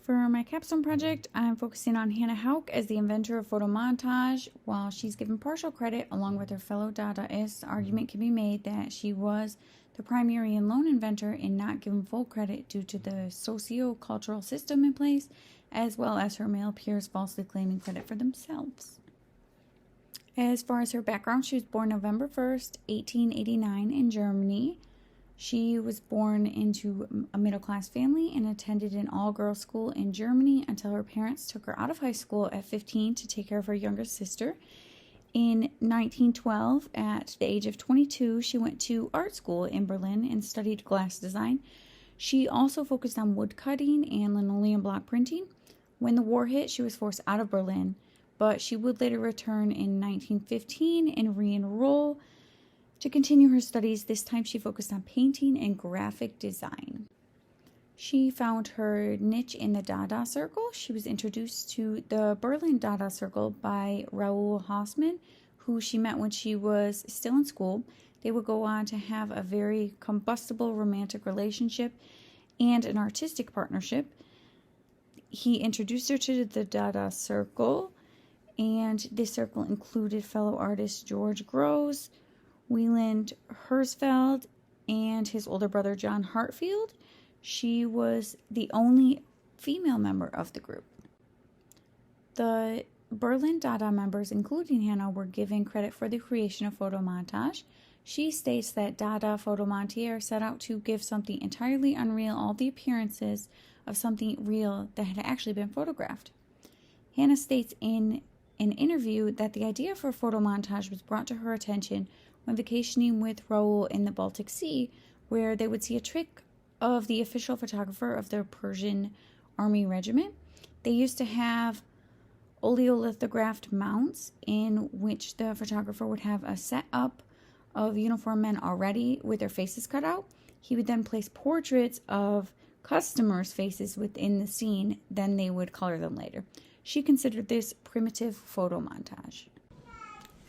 For my capstone project, I'm focusing on Hannah Höch as the inventor of photomontage. While she's given partial credit along with her fellow Dadaists, the argument can be made that she was the primary and lone inventor and not given full credit due to the socio-cultural system in place, as well as her male peers falsely claiming credit for themselves. As far as her background, she was born November 1st, 1889 in Germany. She was born into a middle-class family and attended an all-girls school in Germany until her parents took her out of high school at 15 to take care of her younger sister. In 1912, at the age of 22, she went to art school in Berlin and studied glass design. She also focused on woodcutting and linoleum block printing. When the war hit, she was forced out of Berlin, but she would later return in 1915 and re-enroll to continue her studies. This time she focused on painting and graphic design. She found her niche in the Dada circle. She was introduced to the Berlin Dada circle by Raoul Haussmann, who she met when she was still in school. They would go on to have a very combustible romantic relationship and an artistic partnership. He introduced her to the Dada circle, and this circle included fellow artists George Grosz, Wieland Herzfeld, and his older brother John Hartfield. She was the only female member of the group. The Berlin Dada members, including Hannah, were given credit for the creation of photomontage. She states that Dada photomontier set out to give something entirely unreal all the appearances of something real that had actually been photographed. Hannah states in an interview that the idea for photomontage was brought to her attention when vacationing with Raoul in the Baltic Sea, where they would see a trick of the official photographer of the Persian Army Regiment. They used to have oleolithographed mounts in which the photographer would have a set up of uniformed men already with their faces cut out. He would then place portraits of customers' faces within the scene, then they would color them later. She considered this primitive photomontage.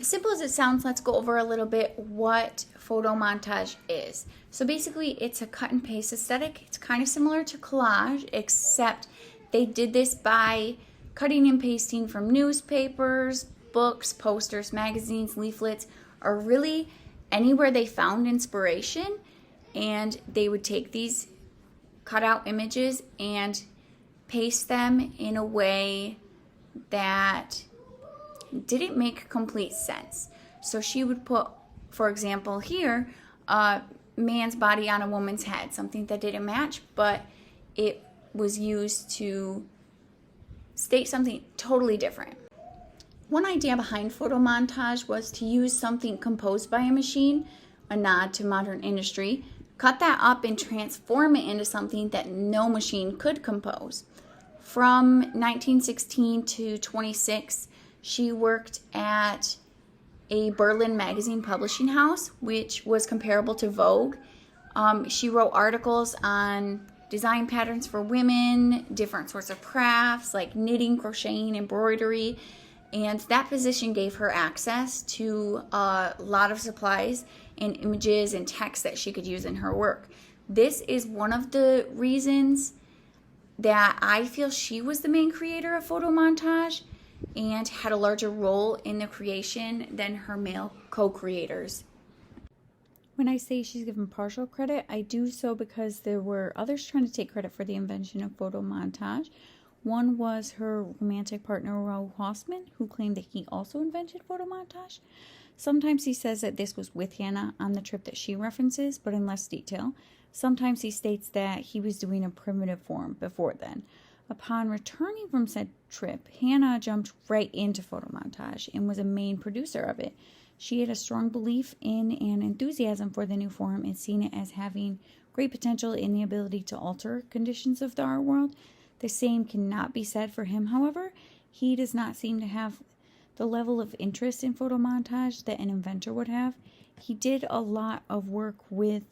As simple as it sounds, let's go over a little bit what photomontage is. So basically, it's a cut and paste aesthetic. It's kind of similar to collage, except they did this by cutting and pasting from newspapers, books, posters, magazines, leaflets, or really anywhere they found inspiration. And they would take these cutout images and paste them in a way that didn't make complete sense. So she would put, for example, here, a man's body on a woman's head, something that didn't match, but it was used to state something totally different. One idea behind photomontage was to use something composed by a machine, a nod to modern industry, cut that up and transform it into something that no machine could compose. From 1916 to 26, she worked at a Berlin magazine publishing house, which was comparable to Vogue. She wrote articles on design patterns for women, different sorts of crafts like knitting, crocheting, embroidery, and that position gave her access to a lot of supplies and images and text that she could use in her work. This is one of the reasons that I feel she was the main creator of photomontage and had a larger role in the creation than her male co-creators. When I say she's given partial credit, I do so because there were others trying to take credit for the invention of photomontage. One was her romantic partner, Raoul Haussmann, who claimed that he also invented photomontage. Sometimes he says that this was with Hannah on the trip that she references, but in less detail. Sometimes he states that he was doing a primitive form before then. Upon returning from said trip, Hannah jumped right into photomontage and was a main producer of it. She had a strong belief in and enthusiasm for the new form and seen it as having great potential in the ability to alter conditions of the art world. The same cannot be said for him, however. He does not seem to have the level of interest in photomontage that an inventor would have. He did a lot of work with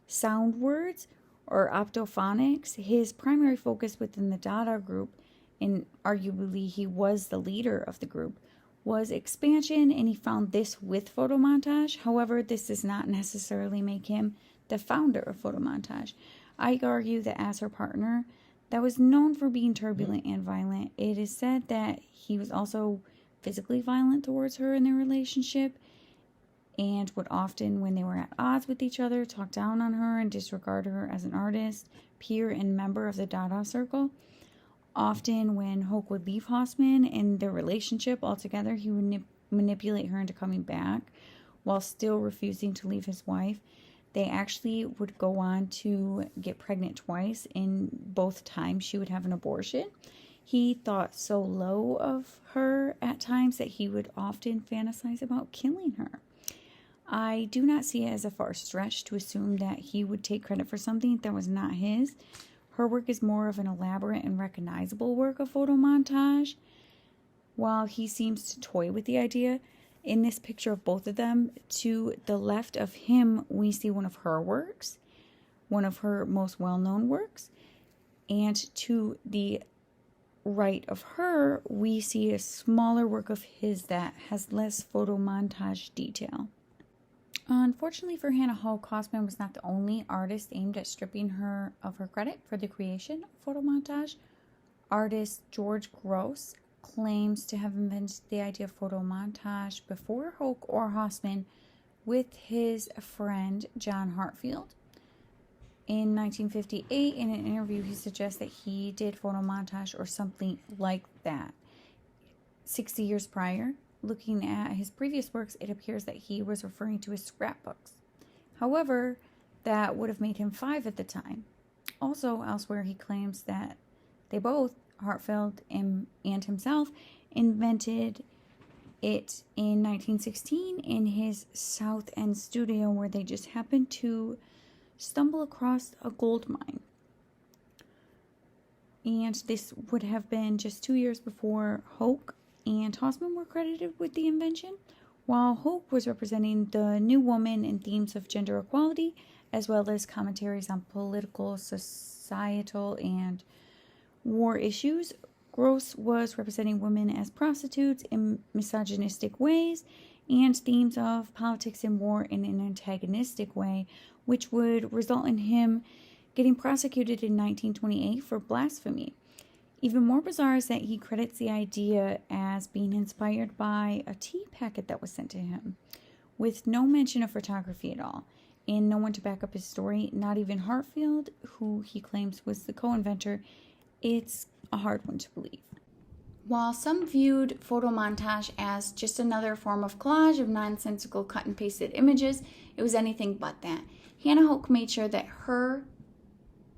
sound words or optophonics. His primary focus within the Dada group, and arguably he was the leader of the group, was expansion, and he found this with photomontage. However, this does not necessarily make him the founder of photomontage. I argue that as her partner, that was known for being turbulent and violent. It is said that he was also physically violent towards her in their relationship, and would often, when they were at odds with each other, talk down on her and disregard her as an artist, peer, and member of the Dada circle. Often, when Höch would leave Hausmann and their relationship altogether, he would manipulate her into coming back while still refusing to leave his wife. They actually would go on to get pregnant twice, and both times she would have an abortion. He thought so low of her at times that he would often fantasize about killing her. I do not see it as a far stretch to assume that he would take credit for something that was not his. Her work is more of an elaborate and recognizable work of photo montage. While he seems to toy with the idea, in this picture of both of them, to the left of him, we see one of her works, one of her most well-known works. And to the right of her, we see a smaller work of his that has less photo montage detail. Unfortunately for Hannah Höch, Hausmann was not the only artist aimed at stripping her of her credit for the creation of photo montage. Artist George Gross claims to have invented the idea of photo montage before Höch or Hausmann with his friend John Hartfield. In 1958, in an interview, he suggests that he did photo montage or something like that 60 years prior. Looking at his previous works, it appears that he was referring to his scrapbooks. However, that would have made him 5 at the time. Also, elsewhere, he claims that they both, Hartfield and himself, invented it in 1916 in his South End studio, where they just happened to stumble across a gold mine. And this would have been just 2 years before Höch and Hausmann were credited with the invention, while Höch was representing the new woman in themes of gender equality, as well as commentaries on political, societal, and war issues. Gross was representing women as prostitutes in misogynistic ways, and themes of politics and war in an antagonistic way, which would result in him getting prosecuted in 1928 for blasphemy. Even more bizarre is that he credits the idea as being inspired by a tea packet that was sent to him, with no mention of photography at all, and no one to back up his story, not even Hartfield, who he claims was the co-inventor. It's a hard one to believe. While some viewed photo montage as just another form of collage of nonsensical cut and pasted images, it was anything but that. Hannah Höch made sure that her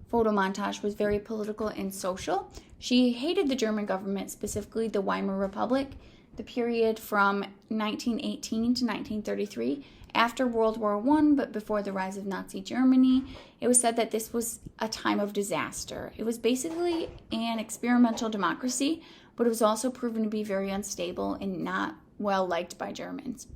photo montage was very political and social. She hated the German government, specifically the Weimar Republic, the period from 1918 to 1933, after World War I, but before the rise of Nazi Germany. It was said that this was a time of disaster. It was basically an experimental democracy, but it was also proven to be very unstable and not well liked by Germans.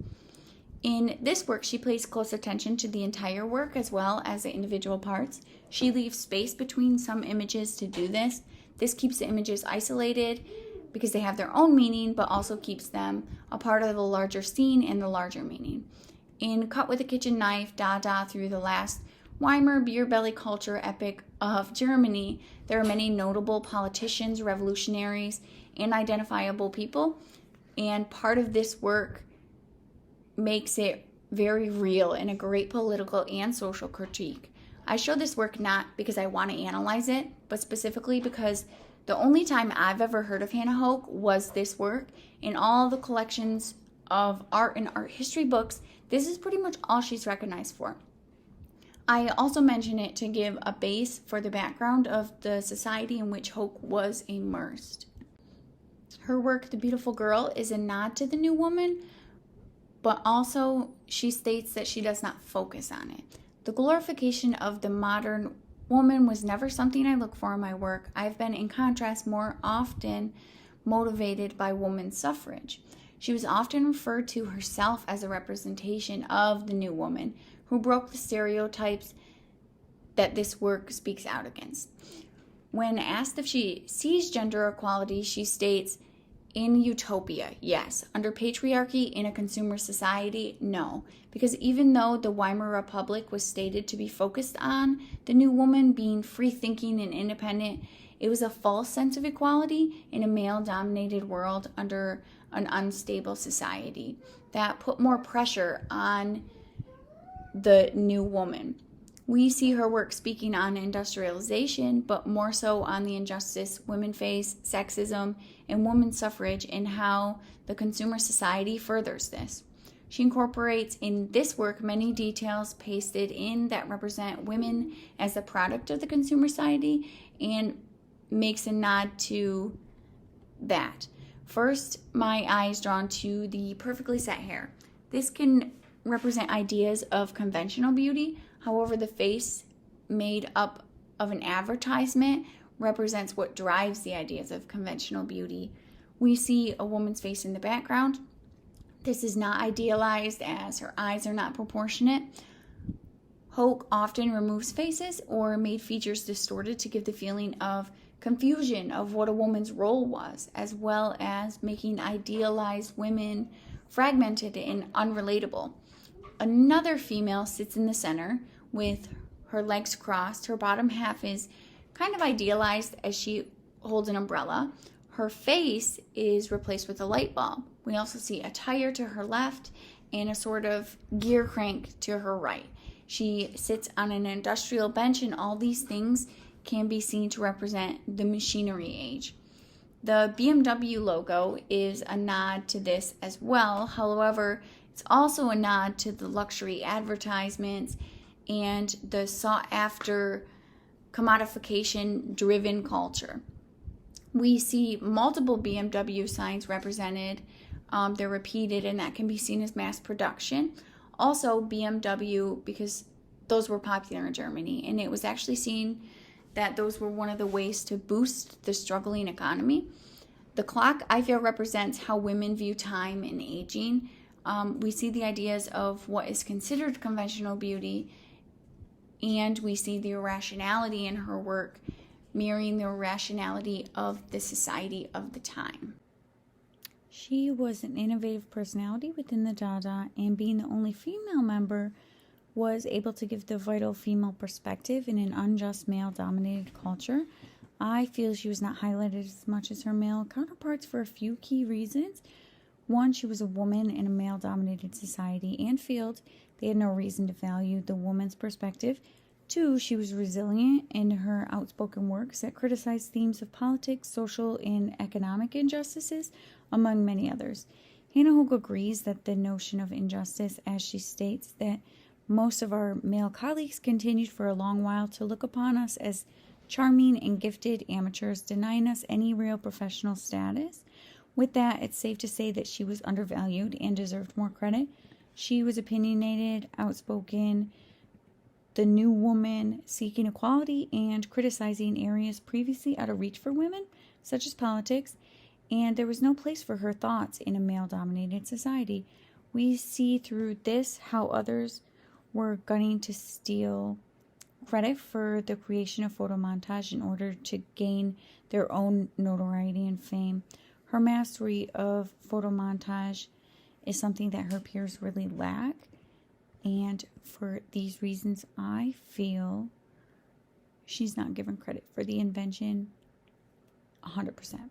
In this work, she pays close attention to the entire work as well as the individual parts. She leaves space between some images to do this. This keeps the images isolated because they have their own meaning, but also keeps them a part of the larger scene and the larger meaning. In Cut with a Kitchen Knife, Dada through the last Weimar beer belly culture epic of Germany, there are many notable politicians, revolutionaries, and identifiable people. And part of this work makes it very real and a great political and social critique. I show this work not because I want to analyze it, but specifically because the only time I've ever heard of Hannah Höch was this work. In all the collections of art and art history books, this is pretty much all she's recognized for. I also mention it to give a base for the background of the society in which Höch was immersed. Her work, The Beautiful Girl, is a nod to the new woman, but also she states that she does not focus on it. The glorification of the modern woman was never something I look for in my work. I've been, in contrast, more often motivated by women's suffrage. She was often referred to herself as a representation of the new woman who broke the stereotypes that this work speaks out against. When asked if she sees gender equality, she states, in utopia, yes. Under patriarchy, in a consumer society, no. Because even though the Weimar Republic was stated to be focused on the new woman being free-thinking and independent, It was a false sense of equality in a male-dominated world under an unstable society that put more pressure on the new woman. We see her work speaking on industrialization, but more so on the injustice women face, sexism, and women's suffrage, and how the consumer society furthers this. She incorporates in this work many details pasted in that represent women as a product of the consumer society and makes a nod to that. First, my eye is drawn to the perfectly set hair. This can represent ideas of conventional beauty. However, the face made up of an advertisement represents what drives the ideas of conventional beauty. We see a woman's face in the background. This is not idealized as her eyes are not proportionate. Höch often removes faces or made features distorted to give the feeling of confusion of what a woman's role was, as well as making idealized women fragmented and unrelatable. Another female sits in the center with her legs crossed. Her bottom half is kind of idealized as she holds an umbrella. Her face is replaced with a light bulb. We also see a tire to her left and a sort of gear crank to her right. She sits on an industrial bench, and all these things can be seen to represent the machinery age. The BMW logo is a nod to this as well. However, it's also a nod to the luxury advertisements and the sought-after commodification-driven culture. We see multiple BMW signs represented. They're repeated, and that can be seen as mass production. Also, BMW, because those were popular in Germany, and it was actually seen that those were one of the ways to boost the struggling economy. The clock, I feel, represents how women view time and aging. We see the ideas of what is considered conventional beauty, and we see the irrationality in her work mirroring the irrationality of the society of the time. She was an innovative personality within the Dada, and being the only female member was able to give the vital female perspective in an unjust male-dominated culture. I feel she was not highlighted as much as her male counterparts for a few key reasons. One, she was a woman in a male-dominated society and field. They had no reason to value the woman's perspective. Two, she was resilient in her outspoken works that criticized themes of politics, social, and economic injustices, among many others. Hannah Höch agrees that the notion of injustice, as she states that most of our male colleagues continued for a long while to look upon us as charming and gifted amateurs, denying us any real professional status. With that, it's safe to say that she was undervalued and deserved more credit. She was opinionated, outspoken, the new woman seeking equality and criticizing areas previously out of reach for women, such as politics, and there was no place for her thoughts in a male-dominated society. We see through this how others were gunning to steal credit for the creation of photomontage in order to gain their own notoriety and fame. Her mastery of photomontage is something that her peers really lack, and for these reasons, I feel she's not given credit for the invention 100%.